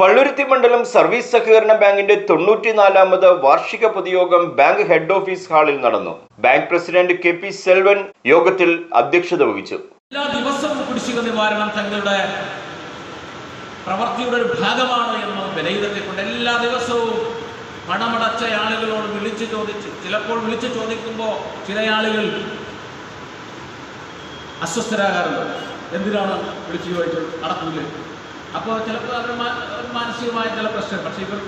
പള്ളുരുത്തി മണ്ഡലം സർവീസ് സഹകരണ ബാങ്കിന്റെ 94ാമത് വാർഷിക പൊതുയോഗം ബാങ്ക് ഹെഡ് ഓഫീസ് ഹാളിൽ നടന്നു. ബാങ്ക് പ്രസിഡന്റ് KP സെൽവൻ യോഗത്തിൽ അധ്യക്ഷത വഹിച്ചു. എല്ലാ ദിവസവും കുടിശ്ശിക നിവാരണം തങ്ങളുടെ പ്രവൃത്തിയുടെ ഒരു ഭാഗമാണ് എന്ന് വിലയിരുത്തിക്കൊണ്ട് എല്ലാ ദിവസവും പണമടച്ച ആളുകളോട് വിളിച്ചു ചോദിച്ച്, ചിലപ്പോൾ വിളിച്ചു ചോദിക്കുമ്പോൾ ചില ആളുകൾ അസ്വസ്ഥരാകാറുണ്ട്. എന്തിനാണ് വിളിച്ചു ചോദിച്ചത്, അടക്കില്ല. അപ്പോൾ ചിലപ്പോൾ അവർ മാനസികമായ ചില പ്രശ്നം. പക്ഷേ ഇവർ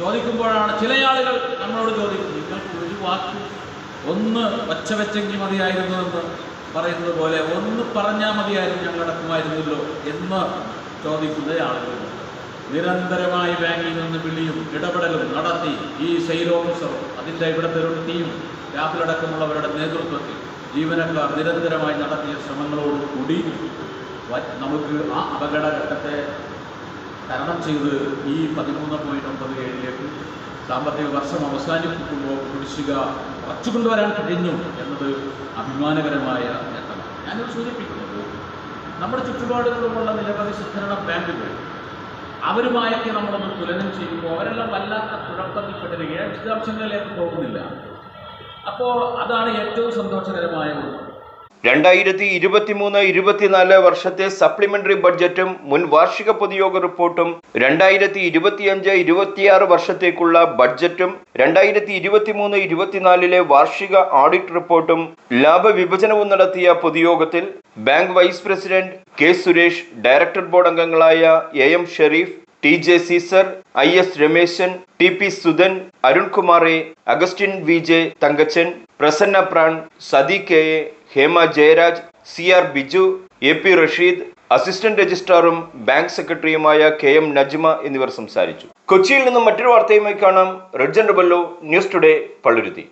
ചോദിക്കുമ്പോഴാണ് ചില ആളുകൾ നമ്മളോട് ചോദിക്കുന്നത്, നിങ്ങൾക്ക് ഒരു വാക്ക് ഒന്ന് ഒച്ച വെച്ചെങ്കിൽ മതിയായിരുന്നു എന്ന് പറയുന്നത് പോലെ ഒന്ന് പറഞ്ഞാൽ മതിയായിരുന്നു, ഞങ്ങൾ അടക്കുമായിരുന്നല്ലോ എന്ന് ചോദിക്കുന്ന ആളുകളുണ്ട്. നിരന്തരമായി ബാങ്കിൽ നിന്ന് വിളിയും ഇടപെടലും നടത്തി ഈ സെയിൽ ഓഫീസറും അതിൻ്റെ ഇവിടുത്തെ ഒരു ടീം രാഹുലടക്കമുള്ളവരുടെ നേതൃത്വത്തിൽ ജീവനക്കാർ നിരന്തരമായി നടത്തിയ ശ്രമങ്ങളോട് കൂടി നമുക്ക് ആ അപകടഘട്ടത്തെ തരണം ചെയ്ത് ഈ 13.97 സാമ്പത്തിക വർഷം അവസാനിപ്പിക്കുമ്പോൾ കുടിശ്ശിക കുറച്ചുകൊണ്ടുവരാൻ കഴിഞ്ഞു എന്നത് അഭിമാനകരമായ നേട്ടമാണ്. ഞാനത് സൂചിപ്പിക്കുന്നത്, നമ്മുടെ ചുറ്റുപാടുകളുമുള്ള നിരവധി സഹകരണ ബാങ്കുകൾ അവരുമായൊക്കെ നമ്മളൊന്ന് തുലനം ചെയ്യുമ്പോൾ അവരെല്ലാം വല്ലാത്ത കുഴപ്പത്തിൽപ്പെട്ടിരിക്കുകയാണ്. വിശദാംശങ്ങളിലേക്ക് പോകുന്നില്ല. അപ്പോൾ അതാണ് ഏറ്റവും സന്തോഷകരമായ ഒന്ന്. 2023-24 വർഷത്തെ സപ്ലിമെന്ററി ബഡ്ജറ്റും മുൻ വാർഷിക പൊതുയോഗ റിപ്പോർട്ടും 2025-26 വർഷത്തേക്കുള്ള ബഡ്ജറ്റും 2023-24 വാർഷിക ഓഡിറ്റ് റിപ്പോർട്ടും ലാഭവിഭജനവും നടത്തിയ പൊതുയോഗത്തിൽ bank vice president K. Suresh, director board അംഗങ്ങളായ AM Sherif, TJ Caesar, IS Ramesan, TP Sudhan, Arunkumar A, Augustine VJ Thankachan, Prasanna Pran, Sathi KA, Hema Jayaraj, CR Biju, AP Rasheed, assistant രജിസ്ട്രാറും ബാങ്ക് സെക്രട്ടറിയുമായ KM നജ്മ എന്നിവർ സംസാരിച്ചു. കൊച്ചിയിൽ നിന്നും മറ്റൊരു വാർത്തയുമായി കാണാം. റെഡ് ജനറബല്ലോ, ന്യൂസ് ടുഡേ, പള്ളുരുത്തി.